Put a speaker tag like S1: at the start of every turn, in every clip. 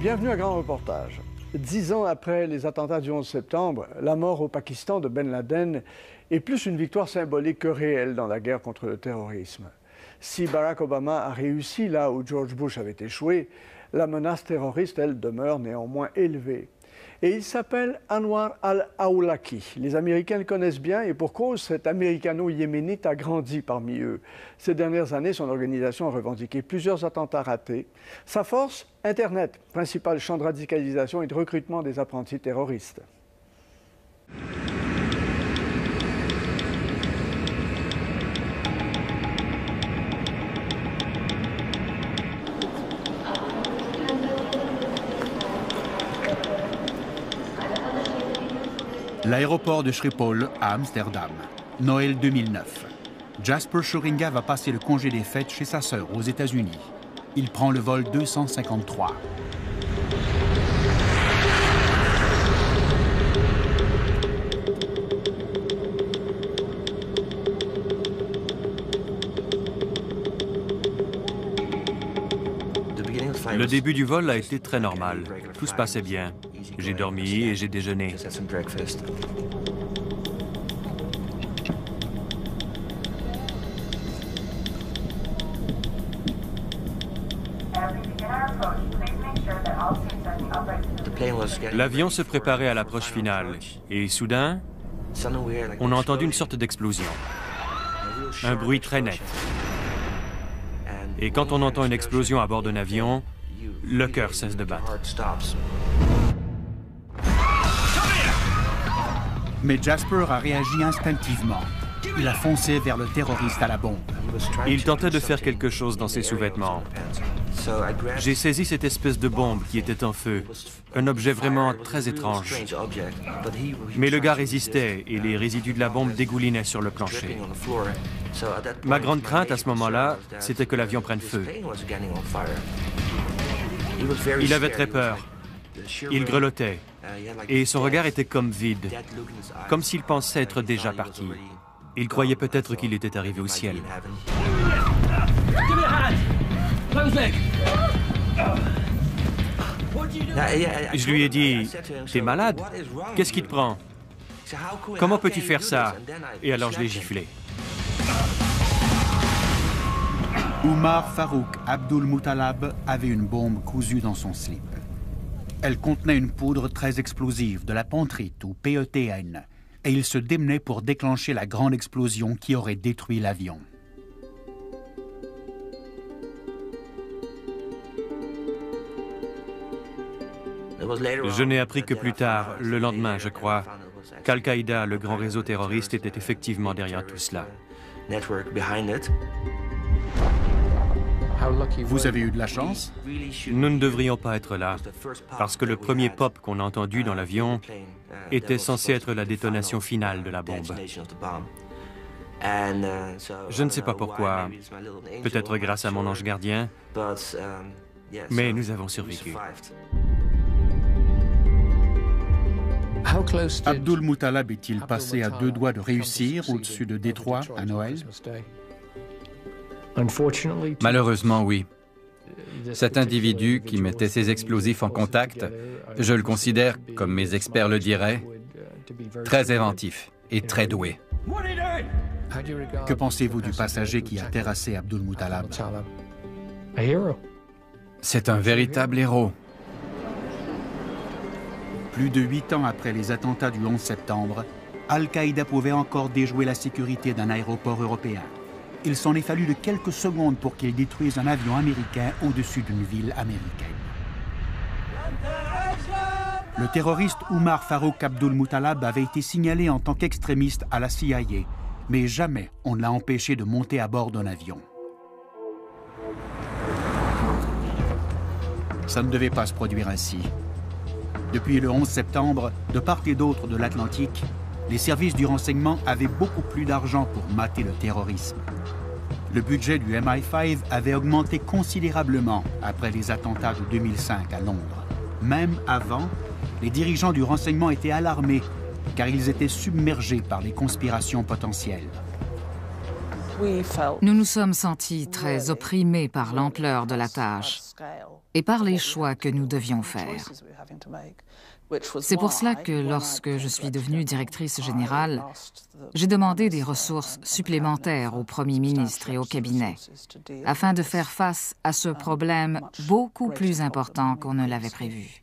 S1: Bienvenue à Grand Reportage. 10 ans après les attentats du 11 septembre, la mort au Pakistan de Ben Laden est plus une victoire symbolique que réelle dans la guerre contre le terrorisme. Si Barack Obama a réussi là où George Bush avait échoué, la menace terroriste, elle, demeure néanmoins élevée. Et il s'appelle Anwar al-Awlaki. Les Américains le connaissent bien et pour cause, cet américano-yéménite a grandi parmi eux. Ces dernières années, son organisation a revendiqué plusieurs attentats ratés. Sa force, Internet, principal champ de radicalisation et de recrutement des apprentis terroristes.
S2: L'aéroport de Schiphol à Amsterdam, Noël 2009. Jasper Schuringa va passer le congé des fêtes chez sa sœur aux États-Unis. Il prend le vol 253.
S3: Le début du vol a été très normal. Tout se passait bien. J'ai dormi et j'ai déjeuné. L'avion se préparait à l'approche finale. Et soudain, on a entendu une sorte d'explosion. Un bruit très net. Et quand on entend une explosion à bord d'un avion, le cœur cesse de battre.
S2: Mais Jasper a réagi instinctivement. Il a foncé vers le terroriste à la bombe.
S3: Il tentait de faire quelque chose dans ses sous-vêtements. J'ai saisi cette espèce de bombe qui était en feu, un objet vraiment très étrange. Mais le gars résistait et les résidus de la bombe dégoulinaient sur le plancher. Ma grande crainte à ce moment-là, c'était que l'avion prenne feu. Il avait très peur. Il grelottait. Et son regard était comme vide, comme s'il pensait être déjà parti. Il croyait peut-être qu'il était arrivé au ciel. Je lui ai dit, « T'es malade? Qu'est-ce qui te prend? Comment peux-tu faire ça ?» Et alors je l'ai giflé.
S2: Umar Farouk Abdul Muttalab avait une bombe cousue dans son slip. Elle contenait une poudre très explosive, de la pentrite ou PETN, et il se démenait pour déclencher la grande explosion qui aurait détruit l'avion.
S3: Je n'ai appris que plus tard, le lendemain, je crois, qu'Al-Qaïda, le grand réseau terroriste, était effectivement derrière tout cela.
S2: Vous avez eu de la chance?
S3: Nous ne devrions pas être là, parce que le premier pop qu'on a entendu dans l'avion était censé être la détonation finale de la bombe. Je ne sais pas pourquoi, peut-être grâce à mon ange gardien, mais nous avons survécu.
S2: Abdul Muttalab est-il passé à 2 doigts de réussir au-dessus de Détroit à Noël?
S4: Malheureusement, oui. Cet individu qui mettait ses explosifs en contact, je le considère, comme mes experts le diraient, très inventif et très doué.
S2: Que pensez-vous du passager qui a terrassé Abdul Muttalab?
S4: C'est un véritable héros.
S2: Plus de 8 ans après les attentats du 11 septembre, Al-Qaïda pouvait encore déjouer la sécurité d'un aéroport européen. Il s'en est fallu de quelques secondes pour qu'il détruise un avion américain au-dessus d'une ville américaine. Le terroriste Umar Farouk Abdul Muttalab avait été signalé en tant qu'extrémiste à la CIA, mais jamais on ne l'a empêché de monter à bord d'un avion. Ça ne devait pas se produire ainsi. Depuis le 11 septembre, de part et d'autre de l'Atlantique, les services du renseignement avaient beaucoup plus d'argent pour mater le terrorisme. Le budget du MI5 avait augmenté considérablement après les attentats de 2005 à Londres. Même avant, les dirigeants du renseignement étaient alarmés car ils étaient submergés par les conspirations potentielles.
S5: Nous nous sommes sentis très opprimés par l'ampleur de la tâche. et par les choix que nous devions faire. C'est pour cela que lorsque je suis devenue directrice générale, j'ai demandé des ressources supplémentaires au Premier ministre et au cabinet, afin de faire face à ce problème beaucoup plus important qu'on ne l'avait prévu.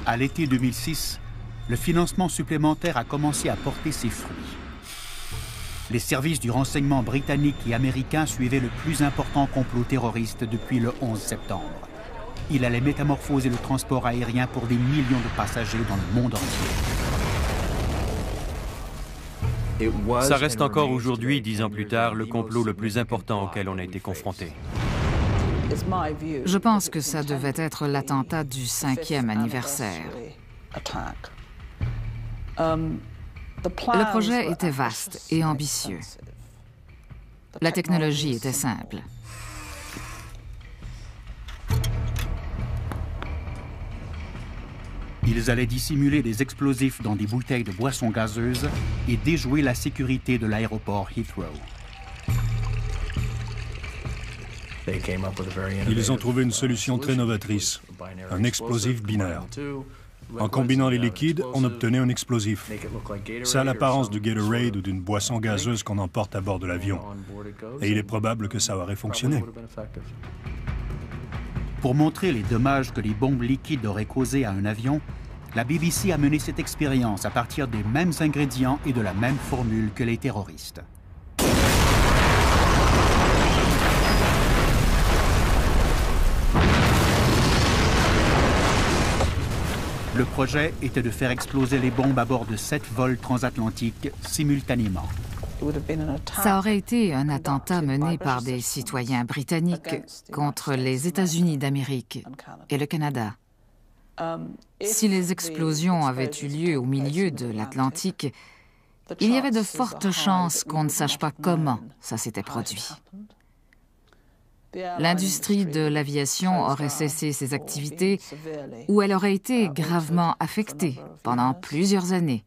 S2: À l'été 2006, le financement supplémentaire a commencé à porter ses fruits. Les services du renseignement britannique et américain suivaient le plus important complot terroriste depuis le 11 septembre. Il allait métamorphoser le transport aérien pour des millions de passagers dans le monde entier.
S3: Ça reste encore aujourd'hui, 10 ans plus tard, le complot le plus important auquel on a été confronté.
S5: Je pense que ça devait être l'attentat du 5e anniversaire. Le projet était vaste et ambitieux. La technologie était simple.
S2: Ils allaient dissimuler des explosifs dans des bouteilles de boissons gazeuses et déjouer la sécurité de l'aéroport Heathrow.
S6: Ils ont trouvé une solution très novatrice, un explosif binaire. En combinant les liquides, on obtenait un explosif. Ça a l'apparence de Gatorade ou d'une boisson gazeuse qu'on emporte à bord de l'avion. Et il est probable que ça aurait fonctionné.
S2: Pour montrer les dommages que les bombes liquides auraient causés à un avion, la BBC a mené cette expérience à partir des mêmes ingrédients et de la même formule que les terroristes. Le projet était de faire exploser les bombes à bord de 7 vols transatlantiques simultanément.
S5: Ça aurait été un attentat mené par des citoyens britanniques contre les États-Unis d'Amérique et le Canada. Si les explosions avaient eu lieu au milieu de l'Atlantique, il y avait de fortes chances qu'on ne sache pas comment ça s'était produit. L'industrie de l'aviation aurait cessé ses activités ou elle aurait été gravement affectée pendant plusieurs années.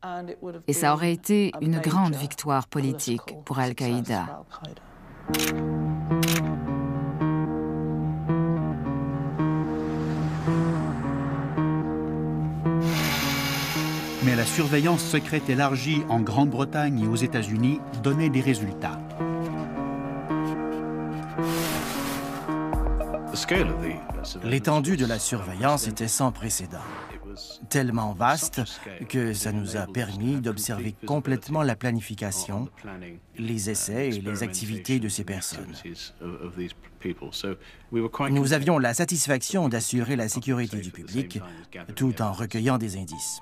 S5: Et ça aurait été une grande victoire politique pour Al-Qaïda.
S2: Mais la surveillance secrète élargie en Grande-Bretagne et aux États-Unis donnait des résultats.
S7: L'étendue de la surveillance était sans précédent, tellement vaste que ça nous a permis d'observer complètement la planification, les essais et les activités de ces personnes. Nous avions la satisfaction d'assurer la sécurité du public tout en recueillant des indices.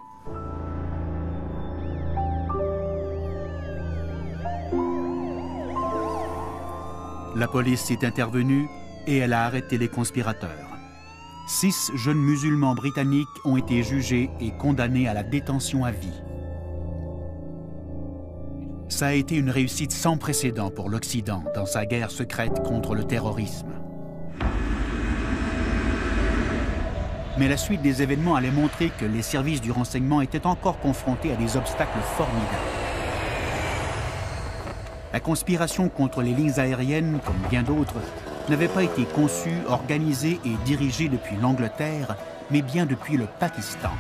S2: La police est intervenue et elle a arrêté les conspirateurs. 6 jeunes musulmans britanniques ont été jugés et condamnés à la détention à vie. Ça a été une réussite sans précédent pour l'Occident dans sa guerre secrète contre le terrorisme. Mais la suite des événements allait montrer que les services du renseignement étaient encore confrontés à des obstacles formidables. La conspiration contre les lignes aériennes, comme bien d'autres, n'avait pas été conçue, organisée et dirigée depuis l'Angleterre, mais bien depuis le Pakistan.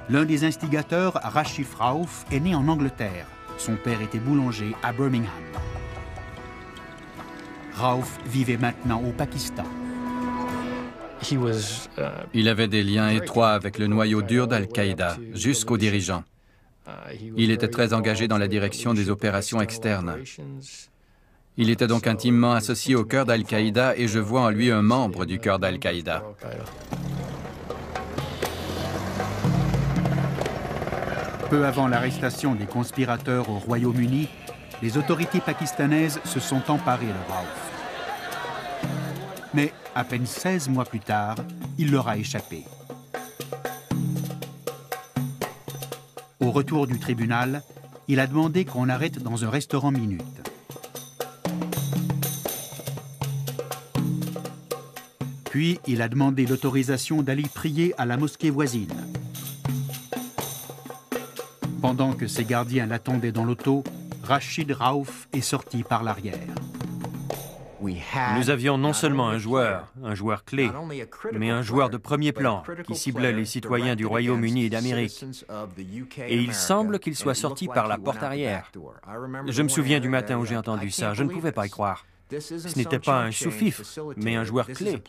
S2: L'un des instigateurs, Rashid Rauf, est né en Angleterre. Son père était boulanger à Birmingham. Rauf vivait maintenant au Pakistan.
S4: Il avait des liens étroits avec le noyau dur d'Al-Qaïda, jusqu'aux dirigeants. Il était très engagé dans la direction des opérations externes. Il était donc intimement associé au cœur d'Al-Qaïda et je vois en lui un membre du cœur d'Al-Qaïda.
S2: Peu avant l'arrestation des conspirateurs au Royaume-Uni, les autorités pakistanaises se sont emparées de Rauf. Mais à peine 16 mois plus tard, il leur a échappé. Au retour du tribunal, il a demandé qu'on arrête dans un restaurant minute. Puis, il a demandé l'autorisation d'aller prier à la mosquée voisine. Pendant que ses gardiens l'attendaient dans l'auto, Rashid Rauf est sorti par l'arrière.
S3: Nous avions non seulement un joueur clé, mais un joueur de premier plan qui ciblait les citoyens du Royaume-Uni et d'Amérique. Et il semble qu'il soit sorti par la porte arrière. Je me souviens du matin où j'ai entendu ça, je ne pouvais pas y croire. Ce n'était pas un sous-fifre, mais un joueur clé.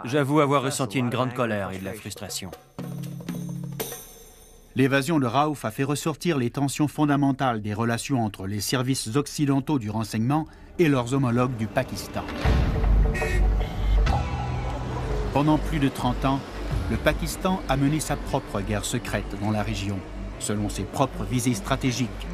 S3: J'avoue avoir ressenti une grande colère et de la frustration.
S2: L'évasion de Raouf a fait ressortir les tensions fondamentales des relations entre les services occidentaux du renseignement et leurs homologues du Pakistan. Pendant plus de 30 ans, le Pakistan a mené sa propre guerre secrète dans la région, selon ses propres visées stratégiques.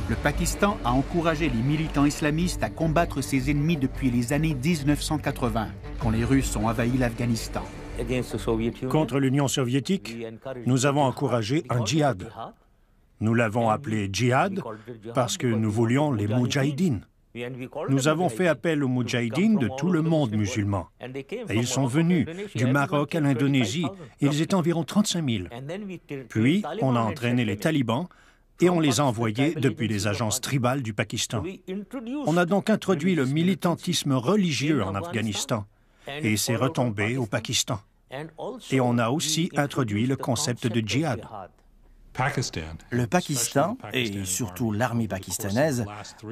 S2: Le Pakistan a encouragé les militants islamistes à combattre ses ennemis depuis les années 1980, quand les Russes ont envahi l'Afghanistan.
S6: Contre l'Union soviétique, nous avons encouragé un djihad. Nous l'avons appelé djihad parce que nous voulions les moudjahidines. Nous avons fait appel aux moudjahidines de tout le monde musulman. Et ils sont venus du Maroc à l'Indonésie. Ils étaient environ 35 000. Puis, on a entraîné les talibans et on les a envoyés depuis les agences tribales du Pakistan. On a donc introduit le militantisme religieux en Afghanistan et c'est retombé au Pakistan. Et on a aussi introduit le concept de djihad.
S7: Le Pakistan, et surtout l'armée pakistanaise,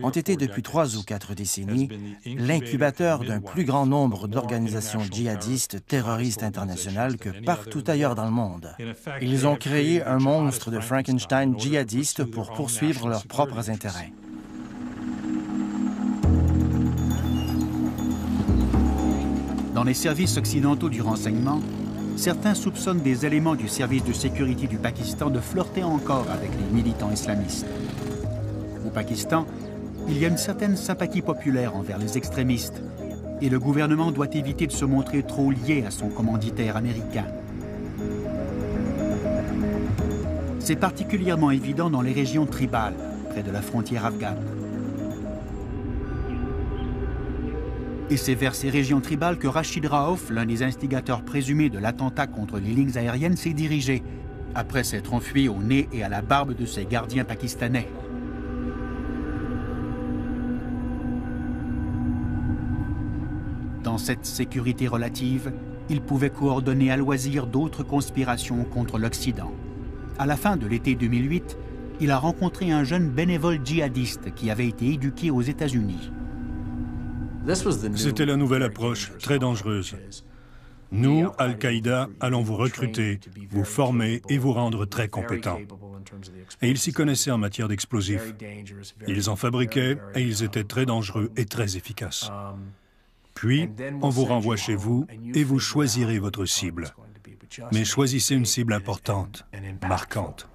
S7: ont été depuis 3 ou 4 décennies l'incubateur d'un plus grand nombre d'organisations djihadistes terroristes internationales que partout ailleurs dans le monde. Ils ont créé un monstre de Frankenstein djihadiste pour poursuivre leurs propres intérêts.
S2: Dans les services occidentaux du renseignement, certains soupçonnent des éléments du service de sécurité du Pakistan de flirter encore avec les militants islamistes. Au Pakistan, il y a une certaine sympathie populaire envers les extrémistes et le gouvernement doit éviter de se montrer trop lié à son commanditaire américain. C'est particulièrement évident dans les régions tribales, près de la frontière afghane. Et c'est vers ces régions tribales que Rashid Raouf, l'un des instigateurs présumés de l'attentat contre les lignes aériennes, s'est dirigé, après s'être enfui au nez et à la barbe de ses gardiens pakistanais. Dans cette sécurité relative, il pouvait coordonner à loisir d'autres conspirations contre l'Occident. À la fin de l'été 2008, il a rencontré un jeune bénévole djihadiste qui avait été éduqué aux États-Unis.
S6: C'était la nouvelle approche, très dangereuse. Nous, Al-Qaïda, allons vous recruter, vous former et vous rendre très compétents. Et ils s'y connaissaient en matière d'explosifs. Ils en fabriquaient et ils étaient très dangereux et très efficaces. Puis, on vous renvoie chez vous et vous choisirez votre cible. Mais choisissez une cible importante, marquante.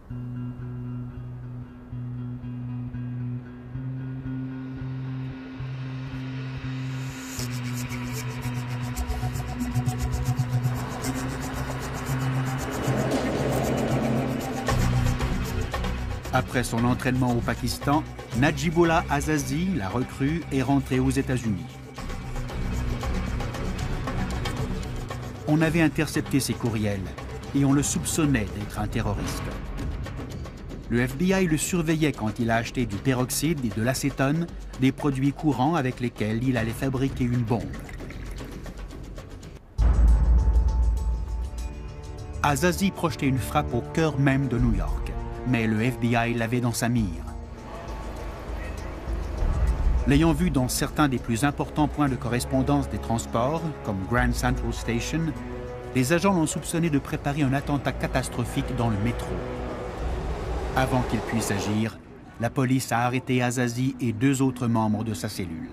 S2: Après son entraînement au Pakistan, Najibullah Azazi, la recrue, est rentré aux États-Unis. On avait intercepté ses courriels et on le soupçonnait d'être un terroriste. Le FBI le surveillait quand il a acheté du peroxyde et de l'acétone, des produits courants avec lesquels il allait fabriquer une bombe. Azazi projetait une frappe au cœur même de New York. Mais le FBI l'avait dans sa mire. L'ayant vu dans certains des plus importants points de correspondance des transports, comme Grand Central Station, les agents l'ont soupçonné de préparer un attentat catastrophique dans le métro. Avant qu'il puisse agir, la police a arrêté Azazi et 2 autres membres de sa cellule.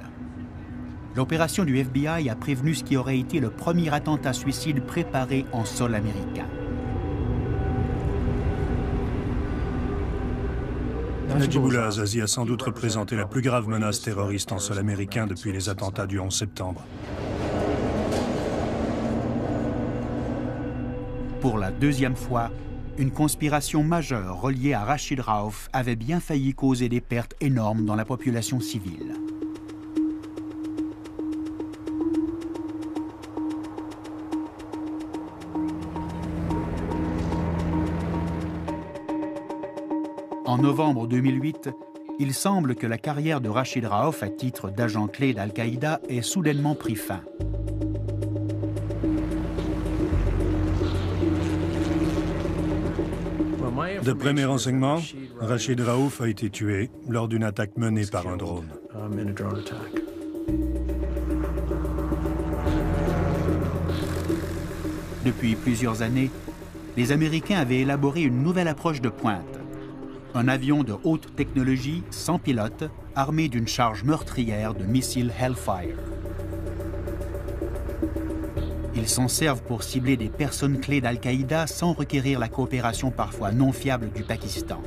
S2: L'opération du FBI a prévenu ce qui aurait été le premier attentat suicide préparé en sol américain.
S6: Najibullah Azazi a sans doute représenté la plus grave menace terroriste en sol américain depuis les attentats du 11 septembre.
S2: Pour la 2e fois, une conspiration majeure reliée à Rashid Raouf avait bien failli causer des pertes énormes dans la population civile. En novembre 2008, il semble que la carrière de Rachid Raouf à titre d'agent clé d'Al-Qaïda ait soudainement pris fin.
S6: D'après mes renseignements, Rachid Raouf a été tué lors d'une attaque menée par un drone.
S2: Depuis plusieurs années, les Américains avaient élaboré une nouvelle approche de pointe. Un avion de haute technologie, sans pilote, armé d'une charge meurtrière de missiles Hellfire. Ils s'en servent pour cibler des personnes clés d'Al-Qaïda sans requérir la coopération parfois non fiable du Pakistan.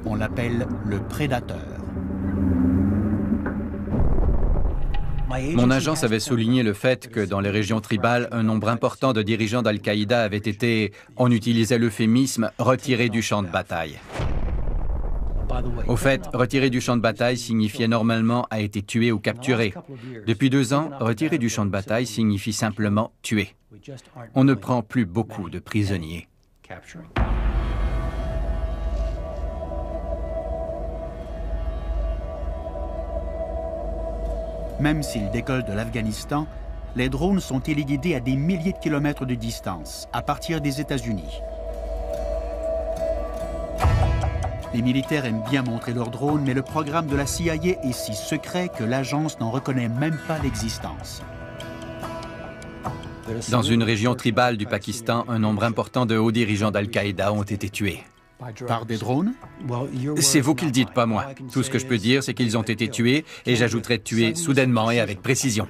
S2: On l'appelle le prédateur.
S4: Mon agence avait souligné le fait que dans les régions tribales, un nombre important de dirigeants d'Al-Qaïda avaient été, on utilisait l'euphémisme, retirés du champ de bataille. Au fait, retirer du champ de bataille signifiait normalement a été tué ou capturé. Depuis 2 ans, retirer du champ de bataille signifie simplement tuer. On ne prend plus beaucoup de prisonniers.
S2: Même s'ils décollent de l'Afghanistan, les drones sont téléguidés à des milliers de kilomètres de distance, à partir des États-Unis. Les militaires aiment bien montrer leurs drones, mais le programme de la CIA est si secret que l'agence n'en reconnaît même pas l'existence.
S4: Dans une région tribale du Pakistan, un nombre important de hauts dirigeants d'Al-Qaïda ont été tués.
S2: Par des drones?
S4: C'est vous qui le dites, pas moi. Tout ce que je peux dire, c'est qu'ils ont été tués, et j'ajouterai tués soudainement et avec précision.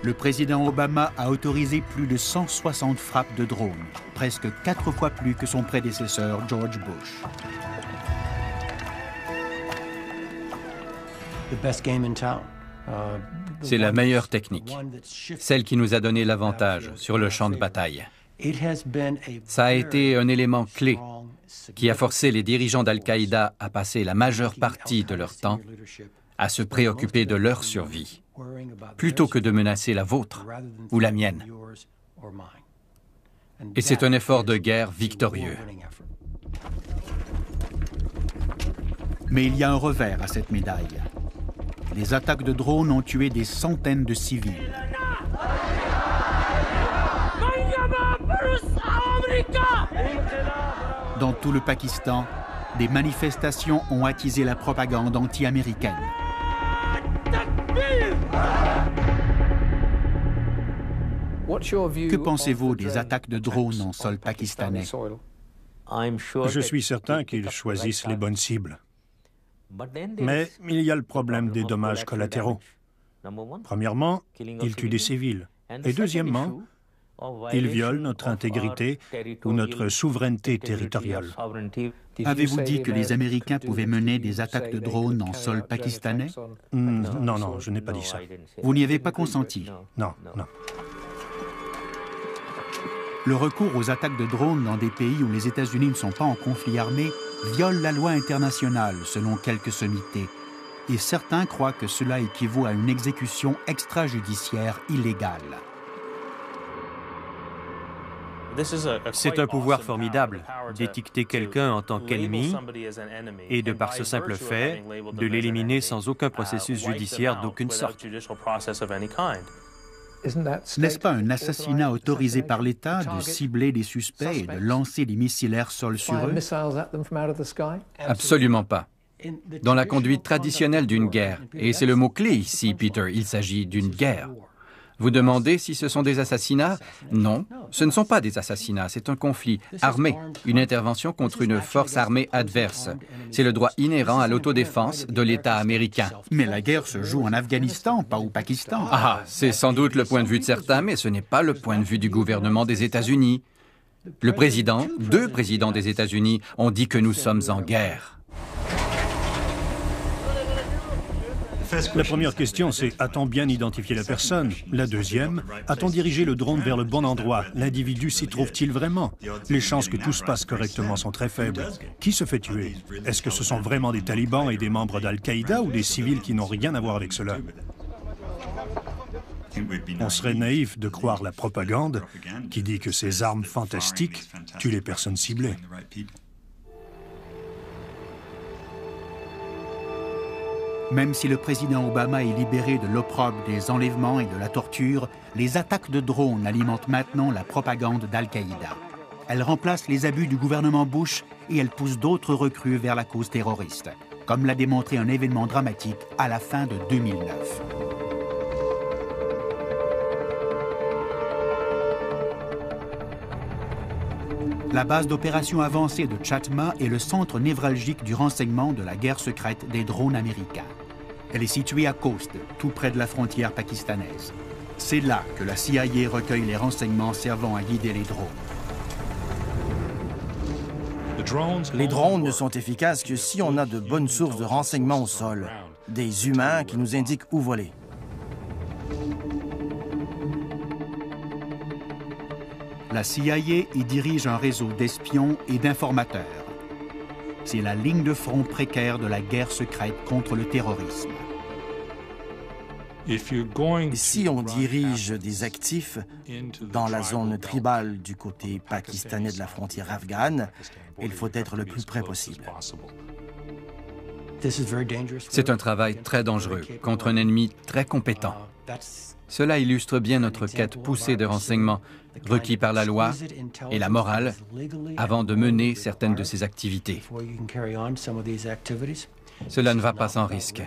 S2: Le président Obama a autorisé plus de 160 frappes de drones, presque 4 fois plus que son prédécesseur George Bush.
S4: C'est la meilleure technique, celle qui nous a donné l'avantage sur le champ de bataille. Ça a été un élément clé qui a forcé les dirigeants d'Al-Qaïda à passer la majeure partie de leur temps à se préoccuper de leur survie, plutôt que de menacer la vôtre ou la mienne. Et c'est un effort de guerre victorieux.
S2: Mais il y a un revers à cette médaille. Les attaques de drones ont tué des centaines de civils. Dans tout le Pakistan, des manifestations ont attisé la propagande anti-américaine. Que pensez-vous des attaques de drones en sol pakistanais?
S6: Je suis certain qu'ils choisissent les bonnes cibles. Mais il y a le problème des dommages collatéraux. Premièrement, ils tuent des civils. Et deuxièmement, ils violent notre intégrité ou notre souveraineté territoriale.
S2: Avez-vous dit que les Américains pouvaient mener des attaques de drones en sol pakistanais?
S6: Non, je n'ai pas dit ça.
S2: Vous n'y avez pas consenti?
S6: Non.
S2: Le recours aux attaques de drones dans des pays où les États-Unis ne sont pas en conflit armé viole la loi internationale, selon quelques sommités. Et certains croient que cela équivaut à une exécution extrajudiciaire illégale.
S3: C'est un pouvoir formidable d'étiqueter quelqu'un en tant qu'ennemi et, de par ce simple fait, de l'éliminer sans aucun processus judiciaire d'aucune sorte.
S2: N'est-ce pas un assassinat autorisé par l'État de cibler des suspects et de lancer des missiles air-sol sur eux?
S4: Absolument pas. Dans la conduite traditionnelle d'une guerre, et c'est le mot-clé ici, Peter, il s'agit d'une guerre. Vous demandez si ce sont des assassinats? Non, ce ne sont pas des assassinats, c'est un conflit armé, une intervention contre une force armée adverse. C'est le droit inhérent à l'autodéfense de l'État américain.
S2: Mais la guerre se joue en Afghanistan, pas au Pakistan.
S4: Ah, c'est sans doute le point de vue de certains, mais ce n'est pas le point de vue du gouvernement des États-Unis. Le président, 2 présidents des États-Unis ont dit que nous sommes en guerre.
S6: La première question, c'est a-t-on bien identifié la personne? La deuxième, a-t-on dirigé le drone vers le bon endroit? L'individu s'y trouve-t-il vraiment? Les chances que tout se passe correctement sont très faibles. Qui se fait tuer? Est-ce que ce sont vraiment des talibans et des membres d'Al-Qaïda ou des civils qui n'ont rien à voir avec cela? On serait naïf de croire la propagande qui dit que ces armes fantastiques tuent les personnes ciblées.
S2: Même si le président Obama est libéré de l'opprobre des enlèvements et de la torture, les attaques de drones alimentent maintenant la propagande d'Al-Qaïda. Elles remplacent les abus du gouvernement Bush et elles poussent d'autres recrues vers la cause terroriste, comme l'a démontré un événement dramatique à la fin de 2009. La base d'opération avancée de Chatma est le centre névralgique du renseignement de la guerre secrète des drones américains. Elle est située à Khost, tout près de la frontière pakistanaise. C'est là que la CIA recueille les renseignements servant à guider les drones.
S7: Les drones ne sont efficaces que si on a de bonnes sources de renseignements au sol, des humains qui nous indiquent où voler.
S2: La CIA y dirige un réseau d'espions et d'informateurs. C'est la ligne de front précaire de la guerre secrète contre le terrorisme.
S7: Si on dirige des actifs dans la zone tribale du côté pakistanais de la frontière afghane, il faut être le plus près possible.
S4: C'est un travail très dangereux contre un ennemi très compétent. Cela illustre bien notre quête poussée de renseignements requis par la loi et la morale avant de mener certaines de ces activités. Cela ne va pas sans risque.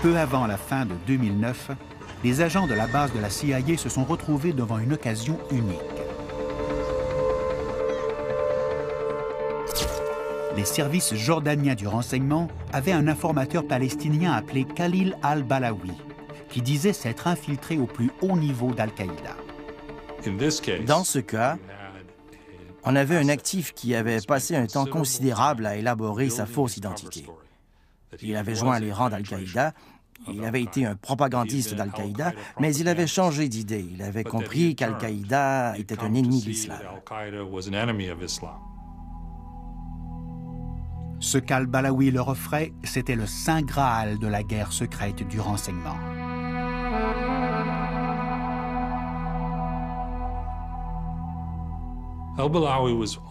S2: Peu avant la fin de 2009, les agents de la base de la CIA se sont retrouvés devant une occasion unique. Les services jordaniens du renseignement avaient un informateur palestinien appelé Khalil al-Balawi, qui disait s'être infiltré au plus haut niveau d'Al-Qaïda.
S7: Dans ce cas, on avait un actif qui avait passé un temps considérable à élaborer sa fausse identité. Il avait joint les rangs d'Al-Qaïda, il avait été un propagandiste d'Al-Qaïda, mais il avait changé d'idée. Il avait compris qu'Al-Qaïda était un ennemi de l'islam.
S2: Ce qu'al-Balawi leur offrait, c'était le saint Graal de la guerre secrète du renseignement.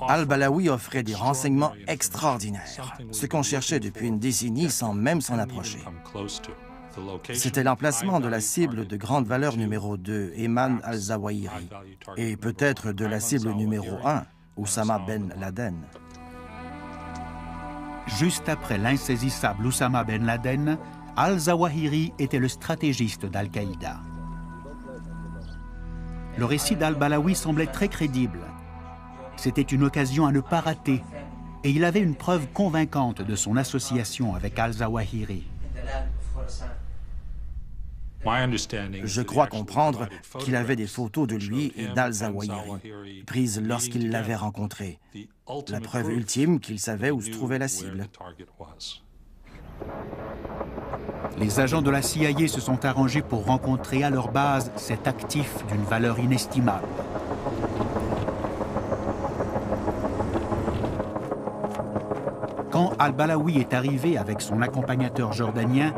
S7: Al-Balawi offrait des renseignements extraordinaires, ce qu'on cherchait depuis une décennie sans même s'en approcher. C'était l'emplacement de la cible de grande valeur numéro 2, Ayman al-Zawahiri, et peut-être de la cible numéro 1, Oussama Ben Laden.
S2: Juste après l'insaisissable Oussama Ben Laden, al-Zawahiri était le stratégiste d'Al-Qaïda. Le récit d'al-Balawi semblait très crédible. C'était une occasion à ne pas rater, et il avait une preuve convaincante de son association avec al-Zawahiri.
S7: Je crois comprendre qu'il avait des photos de lui et d'al-Zawahiri, prises lorsqu'il l'avait rencontré. La preuve ultime qu'il savait où se trouvait la cible.
S2: Les agents de la CIA se sont arrangés pour rencontrer à leur base cet actif d'une valeur inestimable. Quand al-Balawi est arrivé avec son accompagnateur jordanien,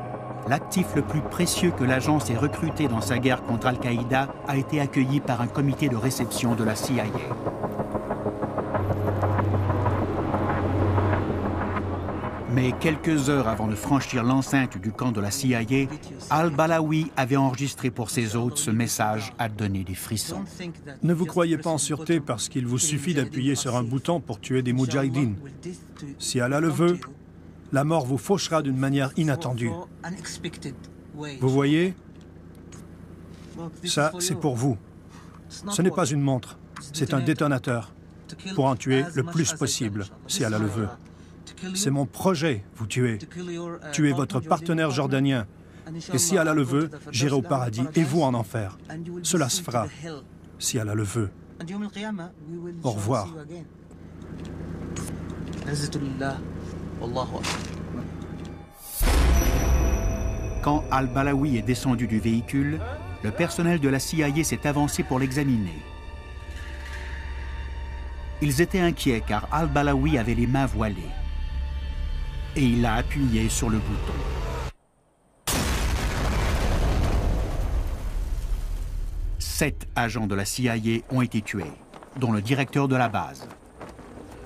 S2: l'actif le plus précieux que l'agence ait recruté dans sa guerre contre Al-Qaïda a été accueilli par un comité de réception de la CIA. Mais quelques heures avant de franchir l'enceinte du camp de la CIA, al-Balawi avait enregistré pour ses hôtes ce message à donner des frissons.
S6: Ne vous croyez pas en sûreté parce qu'il vous suffit d'appuyer sur un bouton pour tuer des moudjahidines. Si Allah le veut, la mort vous fauchera d'une manière inattendue. Vous voyez? Ça, c'est pour vous. Ce n'est pas une montre, c'est un détonateur pour en tuer le plus possible, si Allah le veut. C'est mon projet, vous tuez. Tuez votre partenaire jordanien. Et si Allah le veut, j'irai au paradis et vous en enfer. Cela se fera, si Allah le veut. Au revoir.
S2: Quand al-Balawi est descendu du véhicule, le personnel de la CIA s'est avancé pour l'examiner. Ils étaient inquiets car al-Balawi avait les mains voilées. Et il a appuyé sur le bouton. 7 agents de la CIA ont été tués, dont le directeur de la base.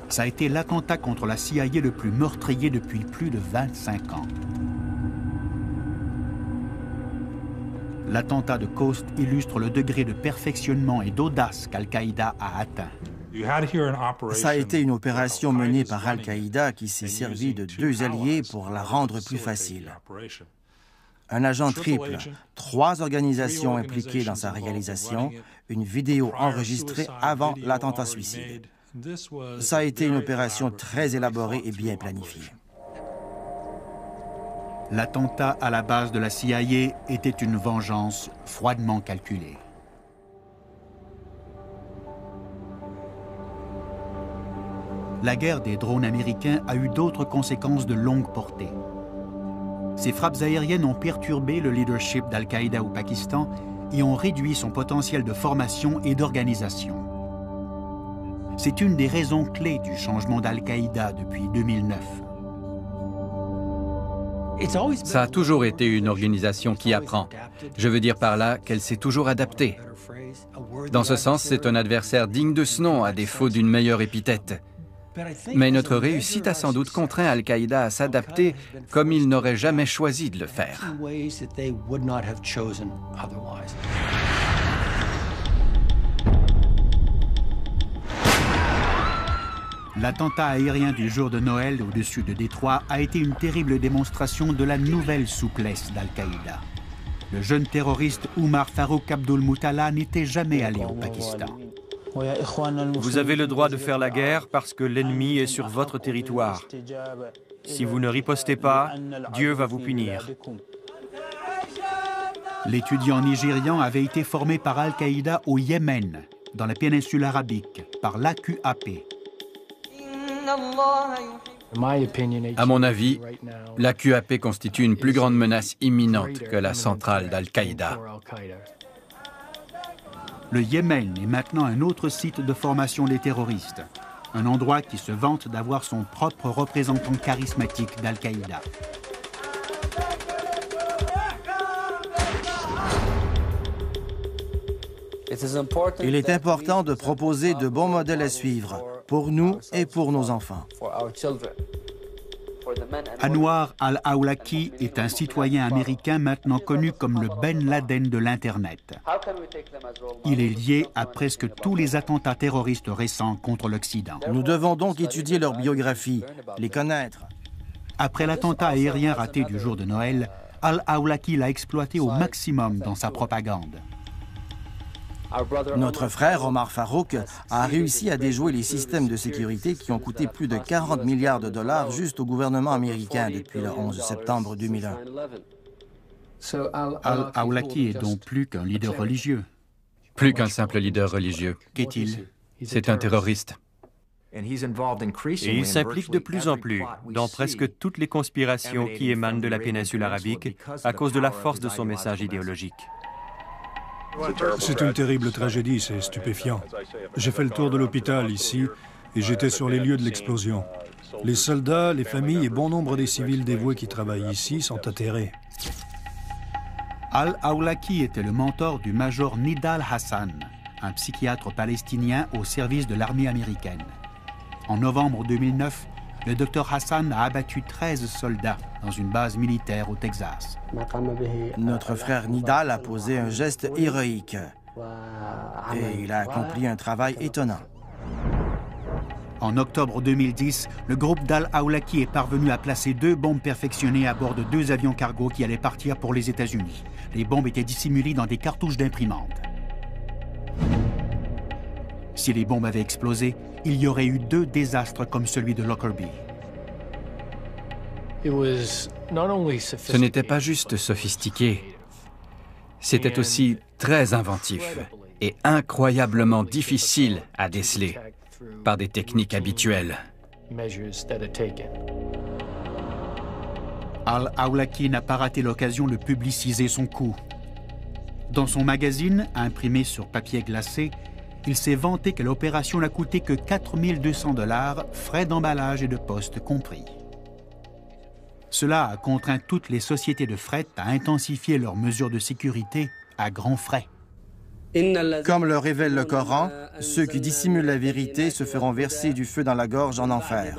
S2: Ça a été l'attentat contre la CIA le plus meurtrier depuis plus de 25 ans. L'attentat de Khost illustre le degré de perfectionnement et d'audace qu'Al-Qaïda a atteint.
S7: Ça a été une opération menée par Al-Qaïda qui s'est servi de 2 alliés pour la rendre plus facile. Un agent triple, 3 organisations impliquées dans sa réalisation, une vidéo enregistrée avant l'attentat suicide. Ça a été une opération très élaborée et bien planifiée.
S2: L'attentat à la base de la CIA était une vengeance froidement calculée. La guerre des drones américains a eu d'autres conséquences de longue portée. Ces frappes aériennes ont perturbé le leadership d'Al-Qaïda au Pakistan et ont réduit son potentiel de formation et d'organisation. C'est une des raisons clés du changement d'Al-Qaïda depuis 2009.
S4: Ça a toujours été une organisation qui apprend. Je veux dire par là qu'elle s'est toujours adaptée. Dans ce sens, c'est un adversaire digne de ce nom, à défaut d'une meilleure épithète. Mais notre réussite a sans doute contraint Al-Qaïda à s'adapter comme il n'aurait jamais choisi de le faire.
S2: L'attentat aérien du jour de Noël au-dessus de Détroit a été une terrible démonstration de la nouvelle souplesse d'Al-Qaïda. Le jeune terroriste Omar Farouk Abdul Muttallah n'était jamais allé au Pakistan.
S3: Vous avez le droit de faire la guerre parce que l'ennemi est sur votre territoire. Si vous ne ripostez pas, Dieu va vous punir.
S2: L'étudiant nigérian avait été formé par Al-Qaïda au Yémen, dans la péninsule arabique, par l'AQAP.
S4: À mon avis, la QAP constitue une plus grande menace imminente que la centrale d'Al-Qaïda.
S2: Le Yémen est maintenant un autre site de formation des terroristes, un endroit qui se vante d'avoir son propre représentant charismatique d'Al-Qaïda.
S7: Il est important de proposer de bons modèles à suivre, pour nous et pour nos enfants.
S2: Anwar al-Awlaki est un citoyen américain maintenant connu comme le Ben Laden de l'Internet. Il est lié à presque tous les attentats terroristes récents contre l'Occident.
S7: Nous devons donc étudier leur biographie, les connaître.
S2: Après l'attentat aérien raté du jour de Noël, al-Awlaki l'a exploité au maximum dans sa propagande.
S7: Notre frère Omar Farouk a réussi à déjouer les systèmes de sécurité qui ont coûté plus de 40 milliards de dollars juste au gouvernement américain depuis le 11 septembre 2001.
S2: Al-Awlaki est donc plus qu'un leader religieux.
S4: Plus qu'un simple leader religieux.
S2: Qu'est-il?
S4: C'est un terroriste.
S3: Et il s'implique de plus en plus dans presque toutes les conspirations qui émanent de la péninsule arabique à cause de la force de son message idéologique.
S6: C'est une terrible tragédie, c'est stupéfiant. J'ai fait le tour de l'hôpital ici et j'étais sur les lieux de l'explosion. Les soldats, les familles et bon nombre des civils dévoués qui travaillent ici sont atterrés.
S2: Al-Awlaki était le mentor du major Nidal Hassan, un psychiatre palestinien au service de l'armée américaine. En novembre 2009, le docteur Hassan a abattu 13 soldats dans une base militaire au Texas.
S7: Notre frère Nidal a posé un geste héroïque et il a accompli un travail étonnant.
S2: En octobre 2010, le groupe d'Al-Awlaki est parvenu à placer 2 bombes perfectionnées à bord de 2 avions cargo qui allaient partir pour les États-Unis. Les bombes étaient dissimulées dans des cartouches d'imprimante. Si les bombes avaient explosé, il y aurait eu 2 désastres comme celui de Lockerbie.
S4: Ce n'était pas juste sophistiqué, c'était aussi très inventif et incroyablement difficile à déceler par des techniques habituelles.
S2: Al-Awlaki n'a pas raté l'occasion de publiciser son coup. Dans son magazine, imprimé sur papier glacé, il s'est vanté que l'opération n'a coûté que 4 200 $, frais d'emballage et de poste compris. Cela a contraint toutes les sociétés de fret à intensifier leurs mesures de sécurité à grands frais.
S7: Comme le révèle le Coran, ceux qui dissimulent la vérité se feront verser du feu dans la gorge en enfer.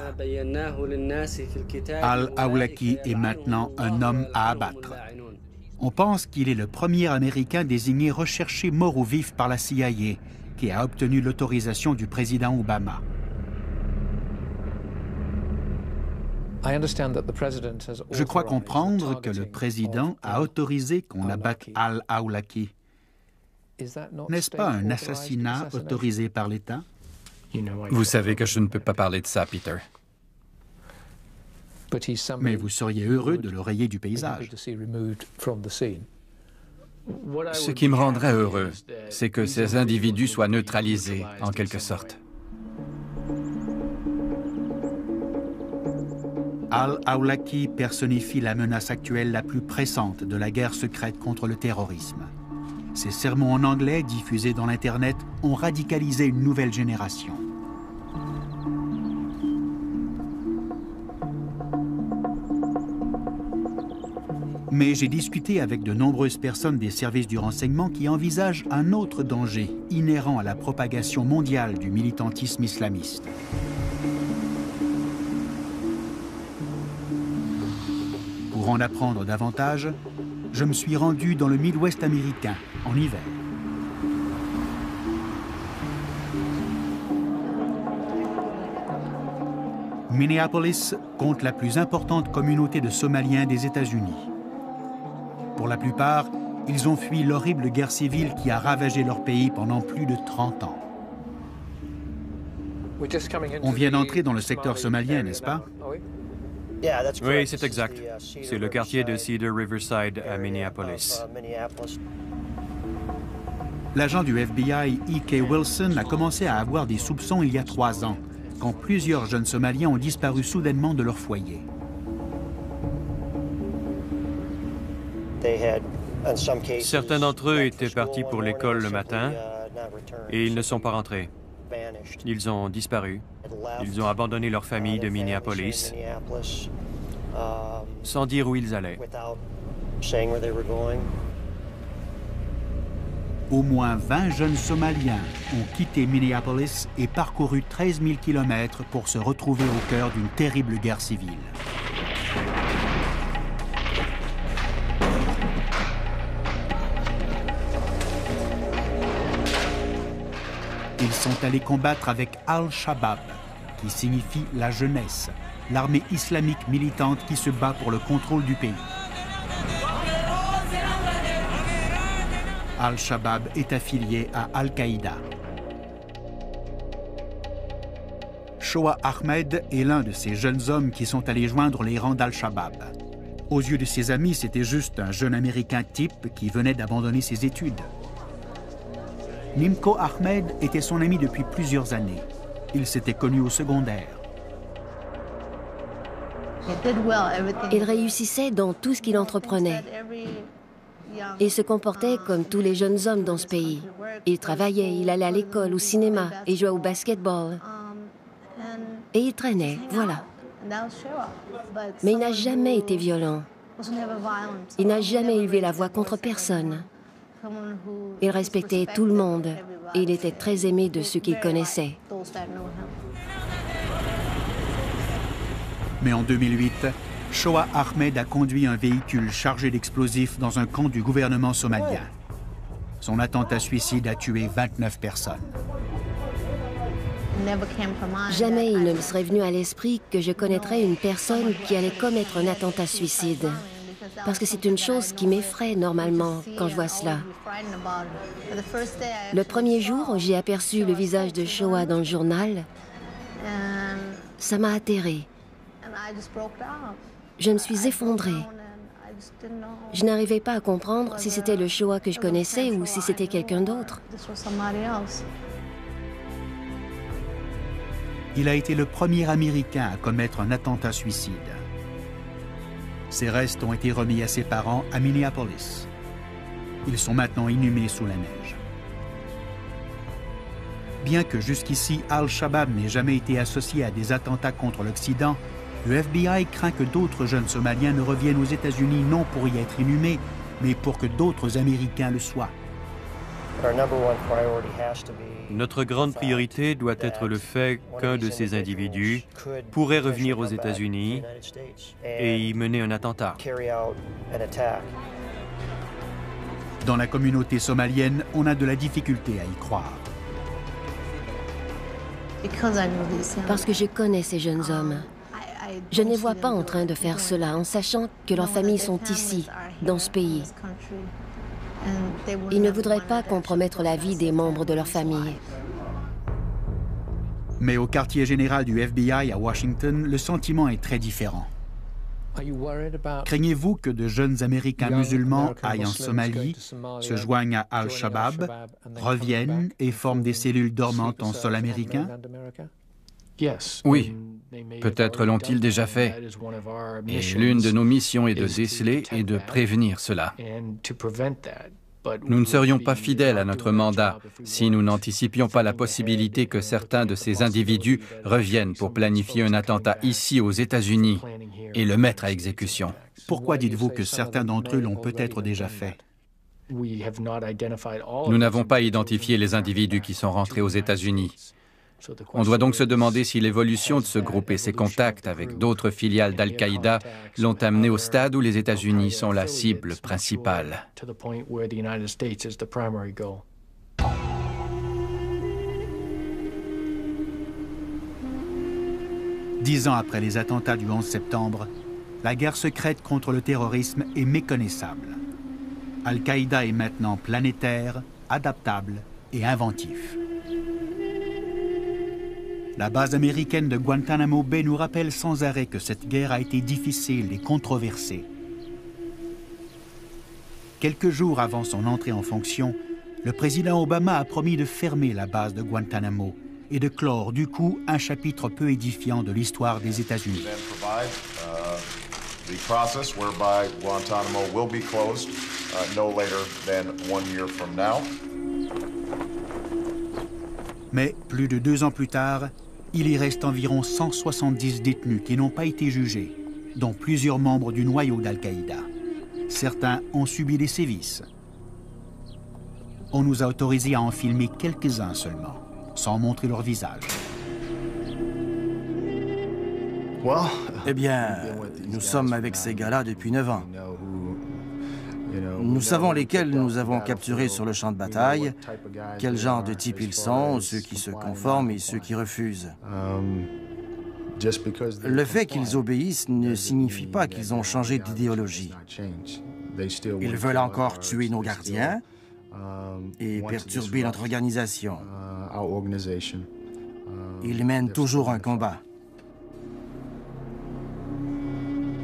S2: Al-Awlaki est maintenant un homme à abattre. On pense qu'il est le premier Américain désigné recherché mort ou vif par la CIA, qui a obtenu l'autorisation du président Obama. Je crois comprendre que le président a autorisé qu'on abatte Al-Awlaki. N'est-ce pas un assassinat autorisé par l'État?
S4: Vous savez que je ne peux pas parler de ça, Peter.
S2: Mais vous seriez heureux de le rayer du paysage.
S4: Ce qui me rendrait heureux, c'est que ces individus soient neutralisés, en quelque sorte.
S2: Al-Awlaki personnifie la menace actuelle la plus pressante de la guerre secrète contre le terrorisme. Ses sermons en anglais diffusés dans l'Internet ont radicalisé une nouvelle génération. Mais j'ai discuté avec de nombreuses personnes des services du renseignement qui envisagent un autre danger inhérent à la propagation mondiale du militantisme islamiste. Pour en apprendre davantage, je me suis rendu dans le Midwest américain, en hiver. Minneapolis compte la plus importante communauté de Somaliens des États-Unis. Pour la plupart, ils ont fui l'horrible guerre civile qui a ravagé leur pays pendant plus de 30 ans. On vient d'entrer dans le secteur somalien, n'est-ce pas?
S3: Oui, c'est exact. C'est le quartier de Cedar Riverside à Minneapolis.
S2: L'agent du FBI, E.K. Wilson, a commencé à avoir des soupçons il y a 3 ans, quand plusieurs jeunes Somaliens ont disparu soudainement de leur foyer.
S3: Certains d'entre eux étaient partis pour l'école le matin et ils ne sont pas rentrés. Ils ont disparu. Ils ont abandonné leur famille de Minneapolis sans dire où ils allaient.
S2: Au moins 20 jeunes Somaliens ont quitté Minneapolis et parcouru 13 000 km pour se retrouver au cœur d'une terrible guerre civile. Ils sont allés combattre avec Al-Shabaab, qui signifie la jeunesse, l'armée islamique militante qui se bat pour le contrôle du pays. Al-Shabaab est affilié à Al-Qaïda. Shoa Ahmed est l'un de ces jeunes hommes qui sont allés joindre les rangs d'Al-Shabaab. Aux yeux de ses amis, c'était juste un jeune Américain type qui venait d'abandonner ses études. Nimco Ahmed était son ami depuis plusieurs années. Ils s'étaient connus au secondaire.
S8: Il réussissait dans tout ce qu'il entreprenait. Il se comportait comme tous les jeunes hommes dans ce pays. Il travaillait, il allait à l'école, au cinéma, il jouait au basketball. Et il traînait, voilà. Mais il n'a jamais été violent. Il n'a jamais élevé la voix contre personne. Il respectait tout le monde et il était très aimé de ceux qu'il connaissait.
S2: Mais en 2008, Shoa Ahmed a conduit un véhicule chargé d'explosifs dans un camp du gouvernement somalien. Son attentat suicide a tué 29 personnes.
S8: Jamais il ne me serait venu à l'esprit que je connaîtrais une personne qui allait commettre un attentat suicide. Parce que c'est une chose qui m'effraie normalement quand je vois cela. Le premier jour où j'ai aperçu le visage de Shoa dans le journal, ça m'a atterrée. Je me suis effondrée. Je n'arrivais pas à comprendre si c'était le Shoa que je connaissais ou si c'était quelqu'un d'autre.
S2: Il a été le premier Américain à commettre un attentat suicide. Ses restes ont été remis à ses parents à Minneapolis. Ils sont maintenant inhumés sous la neige. Bien que jusqu'ici Al-Shabaab n'ait jamais été associé à des attentats contre l'Occident, le FBI craint que d'autres jeunes Somaliens ne reviennent aux États-Unis non pour y être inhumés, mais pour que d'autres Américains le soient.
S3: Notre grande priorité doit être le fait qu'un de ces individus pourrait revenir aux États-Unis et y mener un attentat.
S2: Dans la communauté somalienne, on a de la difficulté à y croire.
S8: Parce que je connais ces jeunes hommes. Je ne les vois pas en train de faire cela en sachant que leurs familles sont ici, dans ce pays. Ils ne voudraient pas compromettre la vie des membres de leur famille.
S2: Mais au quartier général du FBI à Washington, le sentiment est très différent. Craignez-vous que de jeunes Américains musulmans aillent en Somalie, se joignent à Al-Shabaab, reviennent et forment des cellules dormantes en sol américain?
S4: Oui, peut-être l'ont-ils déjà fait. Et l'une de nos missions est de déceler et de prévenir cela. Nous ne serions pas fidèles à notre mandat si nous n'anticipions pas la possibilité que certains de ces individus reviennent pour planifier un attentat ici aux États-Unis et le mettre à exécution.
S2: Pourquoi dites-vous que certains d'entre eux l'ont peut-être déjà fait?
S4: Nous n'avons pas identifié les individus qui sont rentrés aux États-Unis. On doit donc se demander si l'évolution de ce groupe et ses contacts avec d'autres filiales d'Al-Qaïda l'ont amené au stade où les États-Unis sont la cible principale.
S2: Dix ans après les attentats du 11 septembre, la guerre secrète contre le terrorisme est méconnaissable. Al-Qaïda est maintenant planétaire, adaptable et inventif. La base américaine de Guantanamo Bay nous rappelle sans arrêt que cette guerre a été difficile et controversée. Quelques jours avant son entrée en fonction, le président Obama a promis de fermer la base de Guantanamo et de clore du coup un chapitre peu édifiant de l'histoire des États-Unis. Mais plus de 2 ans plus tard, il y reste environ 170 détenus qui n'ont pas été jugés, dont plusieurs membres du noyau d'Al-Qaïda. Certains ont subi des sévices. On nous a autorisé à en filmer quelques-uns seulement, sans montrer leur visage.
S7: Eh bien, nous sommes avec ces gars-là depuis 9 ans. Nous savons lesquels nous avons capturés sur le champ de bataille, quel genre de type ils sont, ceux qui se conforment et ceux qui refusent. Le fait qu'ils obéissent ne signifie pas qu'ils ont changé d'idéologie. Ils veulent encore tuer nos gardiens et perturber notre organisation. Ils mènent toujours un combat.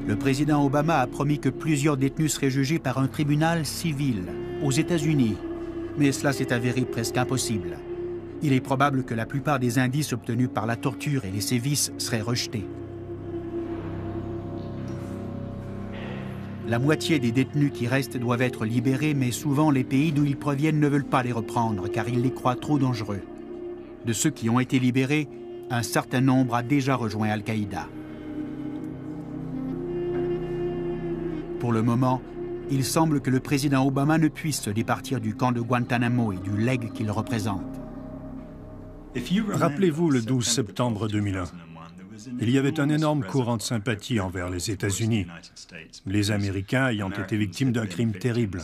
S2: Le président Obama a promis que plusieurs détenus seraient jugés par un tribunal civil aux États-Unis, mais cela s'est avéré presque impossible. Il est probable que la plupart des indices obtenus par la torture et les sévices seraient rejetés. La moitié des détenus qui restent doivent être libérés, mais souvent les pays d'où ils proviennent ne veulent pas les reprendre car ils les croient trop dangereux. De ceux qui ont été libérés, un certain nombre a déjà rejoint Al-Qaïda. Pour le moment, il semble que le président Obama ne puisse se départir du camp de Guantanamo et du legs qu'il représente.
S6: Rappelez-vous le 12 septembre 2001. Il y avait un énorme courant de sympathie envers les États-Unis, les Américains ayant été victimes d'un crime terrible.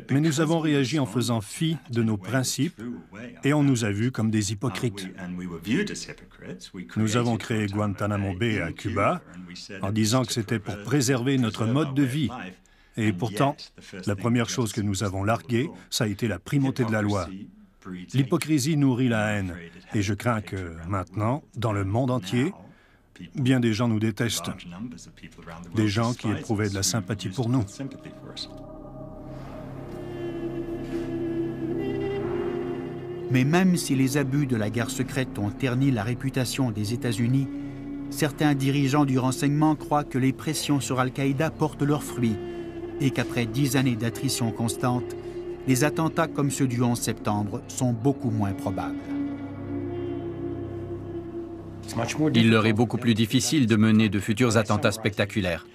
S6: Mais nous avons réagi en faisant fi de nos principes et on nous a vus comme des hypocrites. Nous avons créé Guantanamo Bay à Cuba en disant que c'était pour préserver notre mode de vie. Et pourtant, la première chose que nous avons larguée, ça a été la primauté de la loi. L'hypocrisie nourrit la haine. Et je crains que maintenant, dans le monde entier, bien des gens nous détestent. Des gens qui éprouvaient de la sympathie pour nous.
S2: Mais même si les abus de la guerre secrète ont terni la réputation des États-Unis, certains dirigeants du renseignement croient que les pressions sur Al-Qaïda portent leurs fruits et qu'après 10 années d'attrition constante, les attentats comme ceux du 11 septembre sont beaucoup moins probables.
S4: Il leur est beaucoup plus difficile de mener de futurs attentats spectaculaires.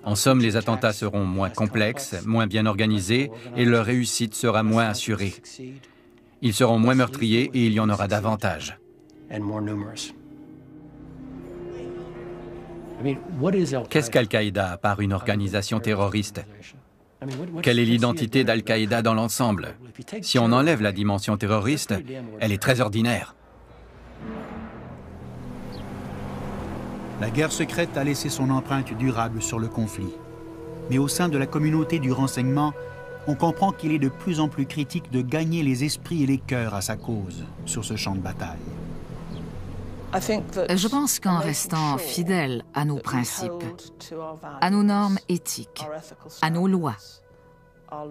S4: En somme, les attentats seront moins complexes, moins bien organisés et leur réussite sera moins assurée. Ils seront moins meurtriers et il y en aura davantage. Qu'est-ce qu'Al-Qaïda à part une organisation terroriste? Quelle est l'identité d'Al-Qaïda dans l'ensemble? Si on enlève la dimension terroriste, elle est très ordinaire.
S2: La guerre secrète a laissé son empreinte durable sur le conflit. Mais au sein de la communauté du renseignement, on comprend qu'il est de plus en plus critique de gagner les esprits et les cœurs à sa cause sur ce champ de bataille.
S5: Je pense qu'en restant fidèle à nos principes, à nos normes éthiques, à nos lois,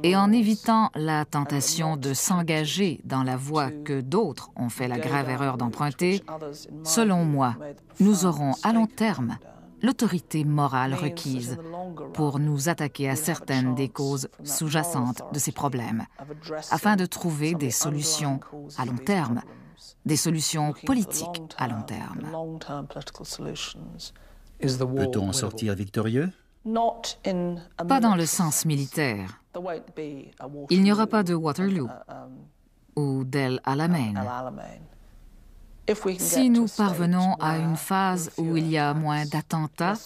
S5: et en évitant la tentation de s'engager dans la voie que d'autres ont fait la grave erreur d'emprunter, selon moi, nous aurons à long terme l'autorité morale requise pour nous attaquer à certaines des causes sous-jacentes de ces problèmes, afin de trouver des solutions à long terme, des solutions politiques à long terme.
S2: Peut-on en sortir victorieux?
S5: Pas dans le sens militaire. Il n'y aura pas de Waterloo ou d'El Alamein. Si nous parvenons à une phase où il y a moins d'attentats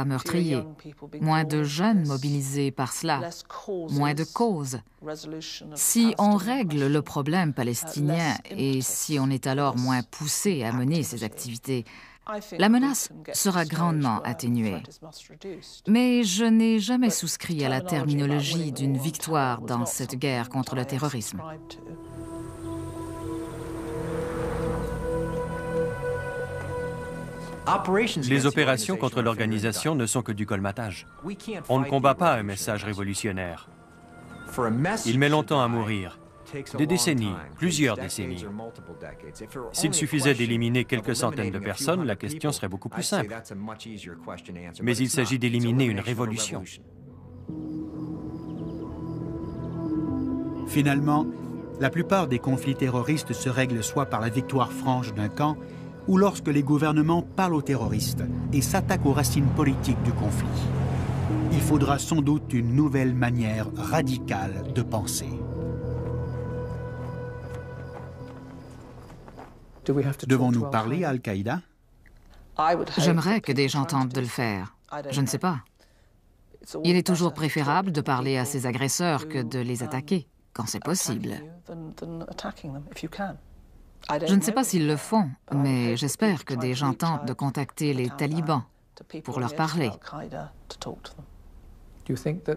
S5: meurtriers, moins de jeunes mobilisés par cela, moins de causes, si on règle le problème palestinien et si on est alors moins poussé à mener ces activités, la menace sera grandement atténuée. Mais je n'ai jamais souscrit à la terminologie d'une victoire dans cette guerre contre le terrorisme.
S3: Les opérations contre l'organisation ne sont que du colmatage. On ne combat pas un message révolutionnaire. Il met longtemps à mourir. Des décennies, plusieurs décennies. S'il suffisait d'éliminer quelques centaines de personnes, la question serait beaucoup plus simple. Mais il s'agit d'éliminer une révolution.
S2: Finalement, la plupart des conflits terroristes se règlent soit par la victoire franche d'un camp, ou lorsque les gouvernements parlent aux terroristes et s'attaquent aux racines politiques du conflit. Il faudra sans doute une nouvelle manière radicale de penser. Devons-nous parler à Al-Qaïda?
S5: J'aimerais que des gens tentent de le faire. Je ne sais pas. Il est toujours préférable de parler à ses agresseurs que de les attaquer, quand c'est possible. Je ne sais pas s'ils le font, mais j'espère que des gens tentent de contacter les talibans pour leur parler.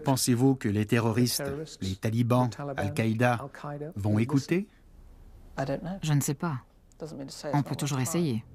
S2: Pensez-vous que les terroristes, les talibans, Al-Qaïda, vont écouter?
S5: Je ne sais pas. On peut toujours essayer.